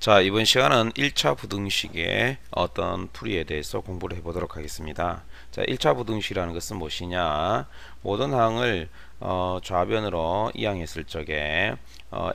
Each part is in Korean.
자, 이번 시간은 1차 부등식의 어떤 풀이에 대해서 공부를 해보도록 하겠습니다. 자, 1차 부등식이라는 것은 무엇이냐? 모든 항을 좌변으로 이항했을 적에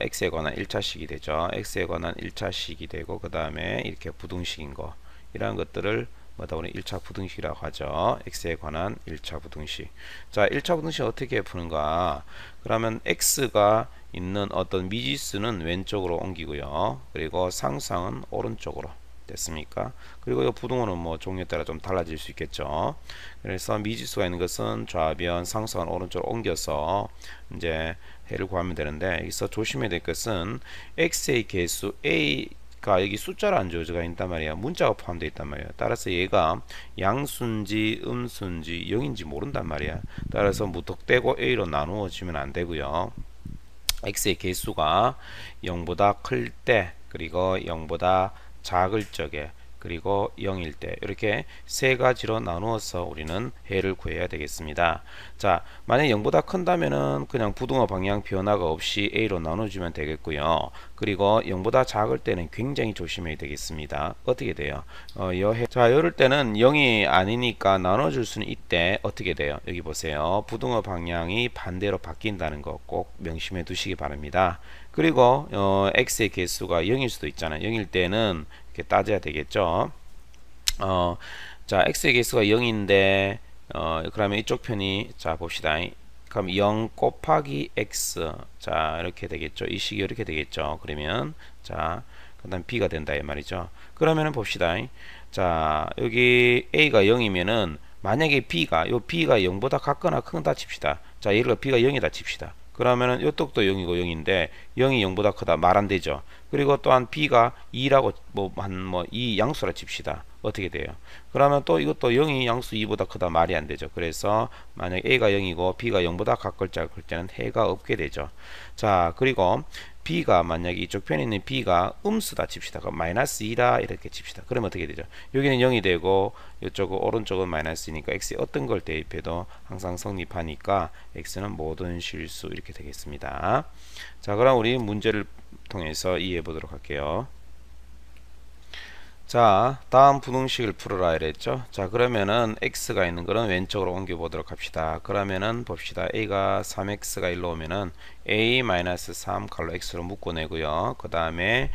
x에 관한 1차식이 되죠. x에 관한 1차식이 되고 그 다음에 이렇게 부등식인 거 이러한 것들을 뭐다 우리 1차 부등식이라고 하죠. x에 관한 1차 부등식. 자, 1차 부등식 어떻게 푸는가? 그러면 x가 있는 어떤 미지수는 왼쪽으로 옮기고요. 그리고 상수항은 오른쪽으로 됐습니까? 그리고 이 부등호는 뭐 종류에 따라 좀 달라질 수 있겠죠. 그래서 미지수가 있는 것은 좌변, 상수항은 오른쪽으로 옮겨서 이제 해를 구하면 되는데 여기서 조심해야 될 것은 x의 개수 a가 여기 숫자로 안 주어져 있단 말이야. 문자가 포함되어 있단 말이야. 따라서 얘가 양수인지 음수인지 0인지 모른단 말이야. 따라서 무턱대고 a로 나누어지면 안 되고요. x의 개수가 0보다 클 때 그리고 0보다 작을 적에 그리고 0일 때 이렇게 세 가지로 나누어서 우리는 해를 구해야 되겠습니다. 자, 만약 0보다 큰다면은 그냥 부등호 방향 변화가 없이 a로 나눠주면 되겠고요. 그리고 0보다 작을 때는 굉장히 조심해야 되겠습니다. 어떻게 돼요? 자, 이럴 때는 0이 아니니까 나눠줄 수는 있대. 어떻게 돼요? 여기 보세요. 부등호 방향이 반대로 바뀐다는 거 꼭 명심해 두시기 바랍니다. 그리고 x의 개수가 0일 수도 있잖아요. 0일 때는 이렇게 따져야 되겠죠. 자, x의 개수가 0인데 그러면 이쪽 편이 자 봅시다. 그럼 0 곱하기 x 자 이렇게 되겠죠. 이 식이 이렇게 되겠죠. 그러면 자 그다음 b가 된다 이 말이죠. 그러면은 봅시다. 자 여기 a가 0이면은 만약에 b가 0보다 같거나 크다 칩시다. 자 예를 들어 b가 0이다 칩시다. 그러면은 요쪽도 0이고 0인데 0이 0보다 크다 말 안 되죠. 그리고 또한 b가 2라고 뭐 2 양수라 칩시다. 어떻게 돼요? 그러면 또 이것도 0이 양수 2보다 크다 말이 안 되죠. 그래서 만약 a가 0이고 b가 0보다 같을 때는 해가 없게 되죠. 자, 그리고 b가 만약에 이쪽 편에 있는 b가 음수다 칩시다. 그럼 마이너스 2라 이렇게 칩시다. 그러면 어떻게 되죠? 여기는 0이 되고 이쪽은 오른쪽은 마이너스니까 x에 어떤 걸 대입해도 항상 성립하니까 x는 모든 실수 이렇게 되겠습니다. 자, 그럼 우리 문제를 통해서 이해해 보도록 할게요. 자, 다음 부등식을 풀어라 이랬죠. 자, 그러면은 x가 있는 거는 왼쪽으로 옮겨 보도록 합시다. 그러면은 봅시다. a가 3x가 일로 오면은 a-3 칼로 x로 묶어내고요. 그 다음에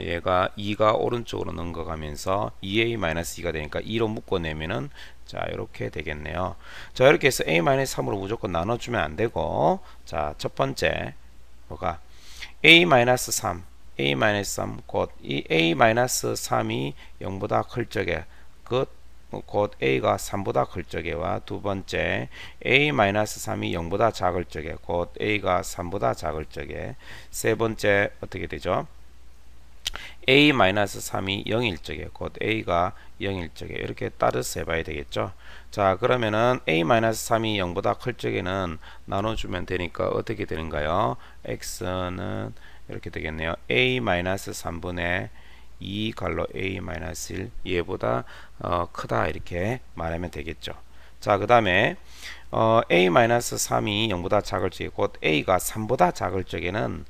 얘가 2가 오른쪽으로 넘어가면서 2a-2가 되니까 2로 묶어내면은 자, 이렇게 되겠네요. 자, 이렇게 해서 a-3으로 무조건 나눠주면 안 되고, 자, 첫 번째 뭐가 a-3 a-3 곧 이 a-3이 0보다 클 적에 곧 a가 3보다 클 적에와 두 번째 a-3이 0보다 작을 적에 곧 a가 3보다 작을 적에 세 번째 어떻게 되죠? a-3이 0일 적에 곧 a가 0일 적에 이렇게 따라서 해봐야 되겠죠. 자, 그러면은 a-3이 0보다 클 적에는 나눠주면 되니까 어떻게 되는가요? x는 이렇게 되겠네요. a-3분의 2 갈로 a-1 얘보다 크다 이렇게 말하면 되겠죠. 자, 그 다음에 a-3이 0보다 작을 적에 곧 a가 3보다 작을 적에는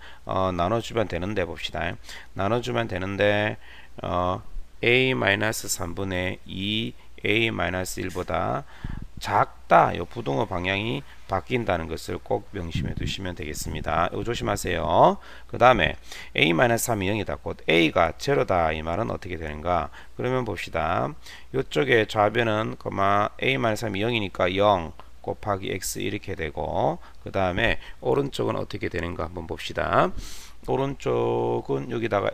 나눠주면 되는데 봅시다. 나눠주면 되는데 a-3분의 2 a-1보다 작다. 요 부등호 방향이 바뀐다는 것을 꼭 명심해 두시면 되겠습니다. 이거 조심하세요. 그 다음에 a-3이 0이다. 곧 a가 제로다. 이 말은 어떻게 되는가? 그러면 봅시다. 이쪽에 좌변은 a-3이 0이니까 0 곱하기 x 이렇게 되고 그 다음에 오른쪽은 어떻게 되는가 한번 봅시다. 오른쪽은 여기다가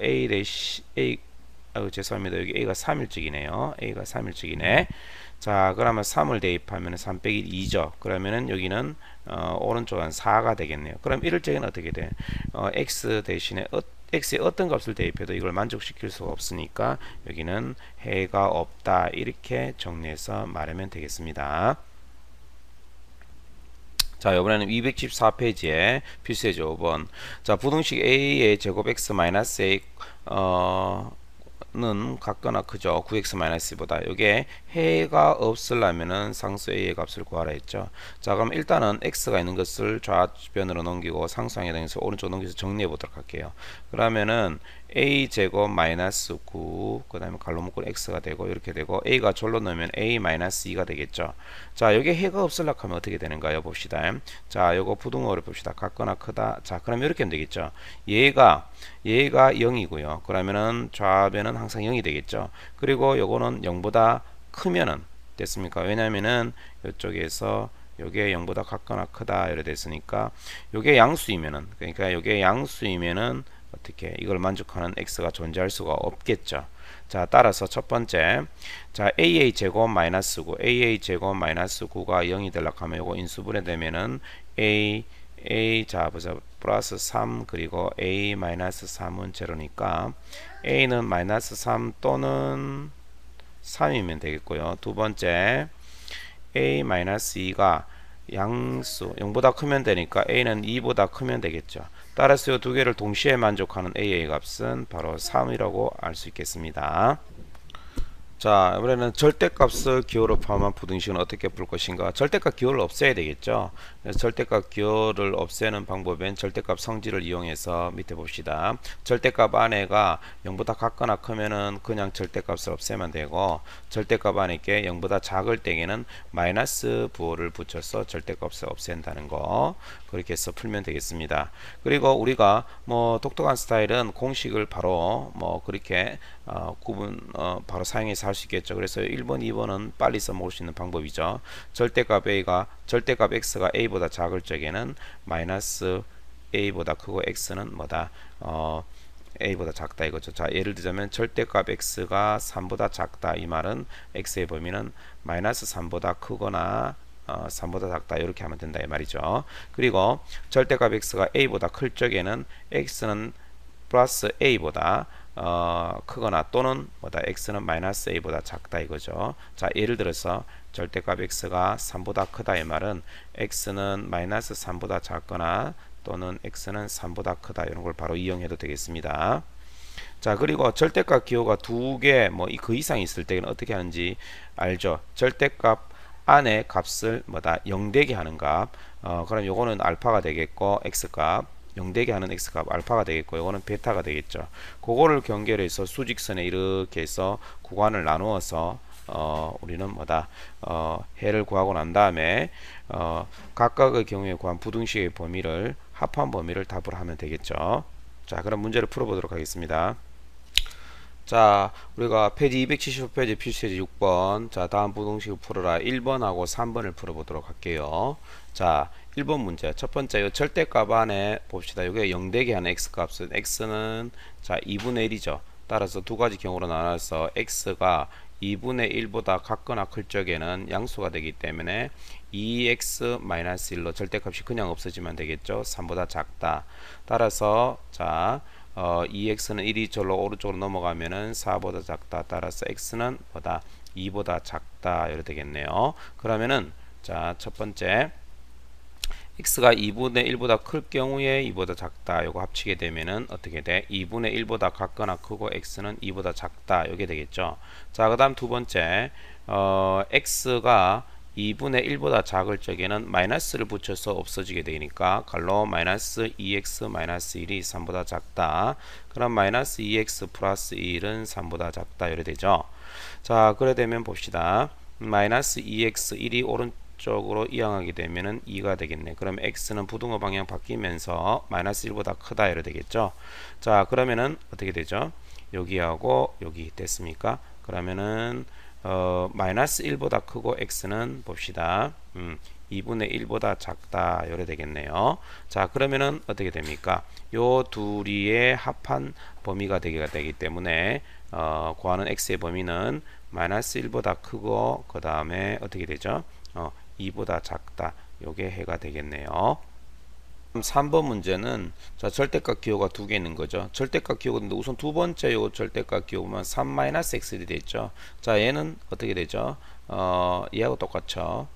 죄송합니다. 여기 a가 3일찍이네요. a가 3일찍이네. 자, 그러면 3을 대입하면 3 빼기 2죠. 그러면은 여기는 오른쪽은 4가 되겠네요. 그럼 이럴 적에는 어떻게 돼? x 대신에 x에 어떤 값을 대입해도 이걸 만족시킬 수가 없으니까 여기는 해가 없다. 이렇게 정리해서 말하면 되겠습니다. 자, 이번에는 214페이지에 필수예제 5번. 자, 부등식 a의 제곱 x 마이너스 a 는 같거나 크죠. 9x-bo다. 이게 해가 없으려면은 상수 a의 값을 구하라 했죠. 자, 그럼 일단은 x가 있는 것을 좌변으로 넘기고 상수항에 대해서 오른쪽 넘겨서 정리해 보도록 할게요. 그러면은 a 제곱 마이너스 9, 그 다음에 갈로 묶은 x가 되고 이렇게 되고 a가 절로 넣으면 a 마이너스 2가 되겠죠. 자, 여기에 해가 없으려고 하면 어떻게 되는가요? 봅시다. 자, 요거 부등호를 봅시다. 같거나 크다. 자, 그럼 이렇게 하면 되겠죠. 얘가 0이고요. 그러면은 좌변은 항상 0이 되겠죠. 그리고 요거는 0보다 크면은 됐습니까? 왜냐면은 이쪽에서 요게 0보다 같거나 크다 이래 됐으니까 요게 양수이면은, 그러니까 요게 양수이면은 어떻게 이걸 만족하는 x가 존재할 수가 없겠죠. 자, 따라서 첫 번째, 자, aa 제곱 마이너스 9, aa 제곱 마이너스 9가 0이 되려고 하면 요거 인수분해 되면은 자 보자, 플러스 3 그리고 a 마이너스 3은 제로니까 a는 마이너스 3 또는 3이면 되겠고요. 두 번째, a 마이너스 2가 양수 0보다 크면 되니까 a는 2보다 크면 되겠죠. 따라서 이 두 개를 동시에 만족하는 a의 값은 바로 3이라고 알 수 있겠습니다. 자, 이번에는 절대값을 기호로 포함한 부등식은 어떻게 풀 것인가? 절대값 기호를 없애야 되겠죠. 그래서 절대값 기호를 없애는 방법은 절대값 성질을 이용해서 밑에 봅시다. 절대값 안에가 0보다 같거나 크면은 그냥 절대값을 없애면 되고, 절대값 안에 게 0보다 작을 때에는 마이너스 부호를 붙여서 절대값을 없앤다는 거, 그렇게 해서 풀면 되겠습니다. 그리고 우리가 뭐 독특한 스타일은 공식을 바로 뭐 그렇게 바로 사용해서 할 수 있겠죠. 그래서 1번, 2번은 빨리 써먹을 수 있는 방법이죠. 절대값 x가 a보다 작을 적에는 마이너스 a보다 크고 x는 뭐다? a보다 작다 이거죠. 자, 예를 들자면 절대값 x가 3보다 작다, 이 말은 x의 범위는 마이너스 3보다 크거나 3보다 작다, 이렇게 하면 된다 이 말이죠. 그리고 절대값 x가 a보다 클 적에는 x는 플러스 a보다 크거나 또는 뭐다, x는 마이너스 a보다 작다 이거죠. 자, 예를 들어서 절대값 x가 3보다 크다 이 말은 x는 마이너스 3보다 작거나 또는 x는 3보다 크다, 이런 걸 바로 이용해도 되겠습니다. 자, 그리고 절대값 기호가 두 개 뭐 그 이상 있을 때는 어떻게 하는지 알죠. 절대값 안에 값을 뭐다, 0되게 하는 값, 그럼 요거는 알파가 되겠고 x값 0되게 하는 x값 알파가 되겠고, 이거는 베타가 되겠죠. 그거를 경계해서 수직선에 이렇게 해서 구간을 나누어서 우리는 뭐다, 해를 구하고 난 다음에 각각의 경우에 구한 부등식의 범위를 합한 범위를 답을 하면 되겠죠. 자, 그럼 문제를 풀어보도록 하겠습니다. 자, 우리가 페이지 275페이지 필수제지 6번, 자, 다음 부등식을 풀어라 1번하고 3번을 풀어보도록 할게요. 자, 1번 문제. 첫 번째, 요 절대값 안에 봅시다. 요게 0되게 하는 x값은 x는 자 2분의 1이죠. 따라서 두 가지 경우로 나눠서 x가 2분의 1보다 같거나 클 적에는 양수가 되기 때문에 2x-1로 절대값이 그냥 없어지면 되겠죠. 3보다 작다. 따라서 자 2x는 1이 절로 오른쪽으로 넘어가면은 4보다 작다. 따라서 x는 보다 2보다 작다, 이렇게 되겠네요. 그러면은 자, 첫 번째 x가 2분의 1보다 클 경우에 2보다 작다, 요거 합치게 되면은 어떻게 돼? 2분의 1보다 같거나 크고 x는 2보다 작다, 이게 되겠죠. 자, 그 다음 두 번째 x가 2분의 1보다 작을 적에는 마이너스를 붙여서 없어지게 되니까 갈로 마이너스 2x 마이너스 1이 3보다 작다. 그럼 마이너스 2x 플러스 1은 3보다 작다, 이래 되죠. 자, 그래 되면 봅시다. 마이너스 2x 1이 오른쪽으로 이항하게 되면은 2가 되겠네. 그럼 x는 부등호 방향 바뀌면서 마이너스 1보다 크다, 이래 되겠죠. 자, 그러면은 어떻게 되죠? 여기하고 여기 됐습니까? 그러면은 마이너스 1보다 크고 x는 봅시다. 2분의 1보다 작다, 이래 되겠네요. 자, 그러면은 어떻게 됩니까? 요 둘이의 합한 범위가 되기 때문에 구하는 x의 범위는 마이너스 1보다 크고 그 다음에 어떻게 되죠? 2보다 작다, 요게 해가 되겠네요. 3번 문제는 자, 절대값 기호가 두 개 있는 거죠. 절대값 기호가 있는데 우선 두 번째 요 절대값 기호 보면 3-x이 되죠. 자, 얘는 어떻게 되죠? 얘하고 똑같죠.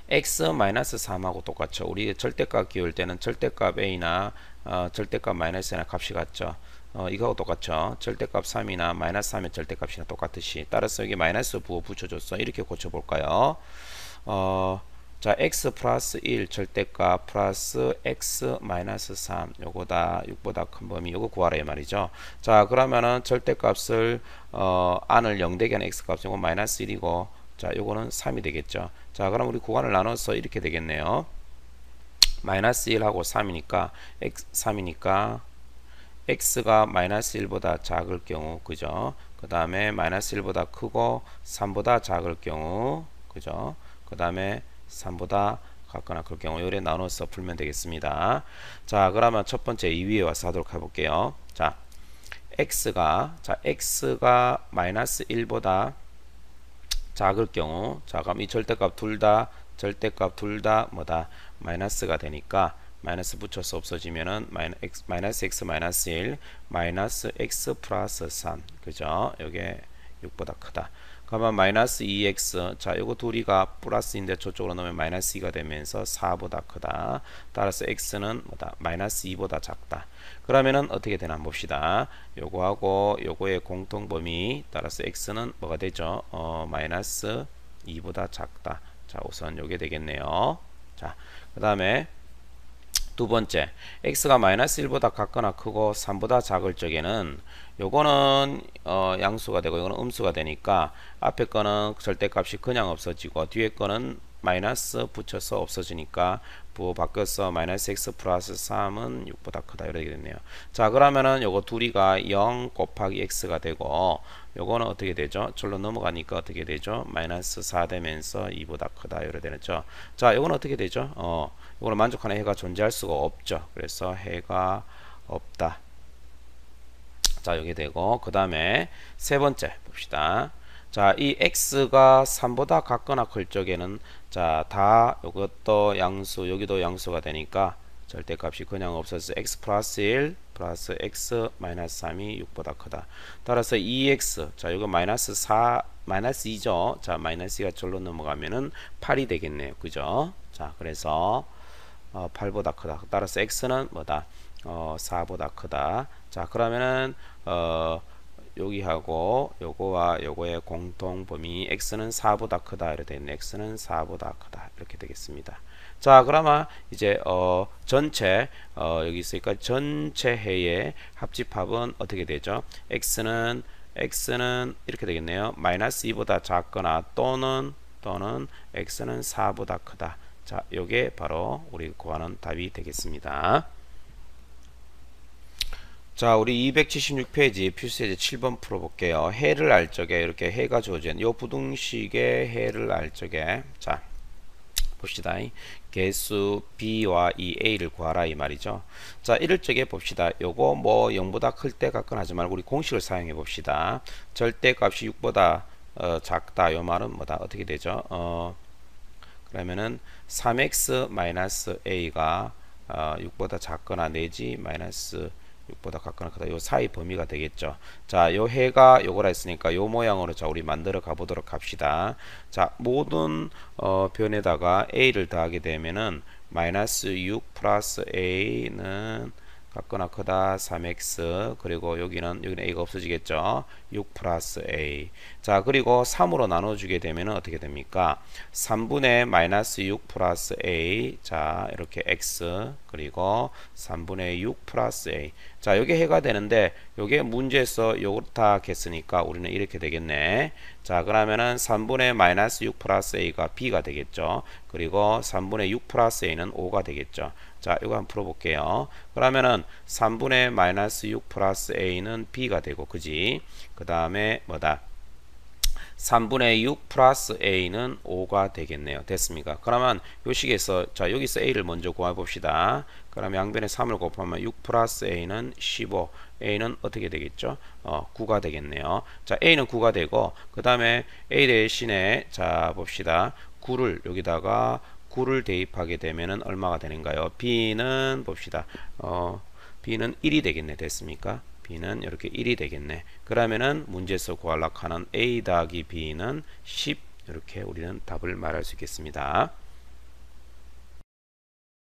x-3하고 똑같죠. 우리 절대값 기호일 때는 절대값 a나 절대값 마이너스 나 값이 같죠. 이거하고 똑같죠. 절대값 3이나 마이너스 3의 절대값이나 똑같듯이, 따라서 여기 마이너스 부호 붙여줬어. 이렇게 고쳐볼까요? 자, x 플러스 1 절대값 플러스 x 마이너스 3 요거다 6보다 큰 범위 요거 구하라 이 말이죠. 자, 그러면은 절대값을 안을 0 되게 하는 x 값 요거 마이너스 1이고 자, 요거는 3이 되겠죠. 자, 그럼 우리 구간을 나눠서 이렇게 되겠네요. 마이너스 1하고 3이니까 x 3이니까 x가 마이너스 1보다 작을 경우 그죠? 그 다음에 마이너스 1보다 크고 3보다 작을 경우 그죠? 그 다음에 3보다 같거나 그럴 경우 요래 나눠서 풀면 되겠습니다. 자, 그러면 첫 번째 2위에 와서 하도록 해볼게요. 자, x가 마이너스 1보다 작을 경우 자, 그럼 이 절대값 둘 다 뭐다 마이너스가 되니까 마이너스 붙여서 없어지면은 마이너스 x 마이너스 1 마이너스 x 플러스 3 그죠? 요게 6보다 크다. 그러면 마이너스 2x 자 요거 둘이가 플러스인데 저쪽으로 넣으면 마이너스 2가 되면서 4보다 크다. 따라서 x는 뭐다 마이너스 2보다 작다. 그러면은 어떻게 되나 한번 봅시다. 요거하고 요거의 공통범위 따라서 x는 뭐가 되죠? 마이너스 2보다 작다. 자, 우선 요게 되겠네요. 자, 그 다음에 두 번째, x가 마이너스 1보다 같거나 크고 3보다 작을 적에는 요거는 양수가 되고 요거는 음수가 되니까 앞에 거는 절대값이 그냥 없어지고 뒤에 거는 마이너스 붙여서 없어지니까 바뀌어서 마이너스 x 플러스 3은 6보다 크다 이렇게 되겠네요. 자, 그러면은 요거 둘이가 0 곱하기 x가 되고 요거는 어떻게 되죠? 절로 넘어가니까 어떻게 되죠? 마이너스 4 되면서 2보다 크다 이렇게 되죠. 자, 요거는 어떻게 되죠? 요거는 만족하는 해가 존재할 수가 없죠. 그래서 해가 없다. 자, 여기 되고 그 다음에 세 번째 봅시다. 자, 이 x가 3보다 같거나 클 적에는 자, 다 이것도 양수 여기도 양수가 되니까 절대값이 그냥 없어서 x 플러스 1 플러스 x 마이너스 3이 6보다 크다. 따라서 2x 자, 이거 마이너스 4 마이너스 2죠. 자, 마이너스 2가 절로 넘어가면은 8이 되겠네요. 그죠? 자, 그래서 8보다 크다. 따라서 x는 뭐다? 4보다 크다. 자, 그러면은 여기하고 요거와 요거의 공통 범위 x는 4보다 크다 이렇게 되겠네. x는 4보다 크다 이렇게 되겠습니다. 자, 그러면 이제 전체 여기 있으니까 전체 해의 합집합은 어떻게 되죠? x는 이렇게 되겠네요. 마이너스 2보다 작거나 또는 x는 4보다 크다. 자, 요게 바로 우리 구하는 답이 되겠습니다. 자, 우리 276페이지 필수예제 7번 풀어볼게요. 해를 알 적에 이렇게 해가 주어진 요 부등식의 해를 알 적에 자, 봅시다. 개수 b와 이 a를 구하라 이 말이죠. 자, 이럴 적에 봅시다. 요거 뭐 0보다 클 때 같건 하지 말고 우리 공식을 사용해 봅시다. 절대값이 6보다 작다. 요 말은 뭐다? 어떻게 되죠? 그러면은 3x a가 6보다 작거나 내지 마이너스 6보다 같거나 크다. 요 사이 범위가 되겠죠. 자, 요 해가 요거라 했으니까 요 모양으로 자 우리 만들어 가보도록 합시다. 자, 모든 변에다가 a를 더하게 되면은 마이너스 6 플러스 a는 같거나 크다 3x 그리고 여기는 a가 없어지겠죠. 6 플러스 a. 자, 그리고 3으로 나눠주게 되면 어떻게 됩니까? 3분의 마이너스 6 플러스 a. 자, 이렇게 x 그리고 3분의 6 플러스 a. 자, 요게 해가 되는데 요게 문제에서 요렇다 했으니까 우리는 이렇게 되겠네. 자, 그러면은 3분의 마이너스 6 플러스 a가 b가 되겠죠. 그리고 3분의 6 플러스 a는 5가 되겠죠. 자, 이거 한번 풀어볼게요. 그러면은 3분의 마이너스 6 플러스 a는 b가 되고 그지? 그 다음에 뭐다? 3분의 6 플러스 a는 5가 되겠네요. 됐습니까? 그러면 요 식에서 자, 여기서 a를 먼저 구해봅시다. 그러면 양변에 3을 곱하면 6 플러스 a는 15. a는 어떻게 되겠죠? 9가 되겠네요. 자, a는 9가 되고 그 다음에 a 대신에 자, 봅시다. 9를 여기다가 9를 대입하게 되면은 얼마가 되는가요? b는 봅시다. b는 1이 되겠네. 됐습니까? b는 이렇게 1이 되겠네. 그러면은 문제에서 구하려고 하는 a 더하기 b는 10 이렇게 우리는 답을 말할 수 있겠습니다.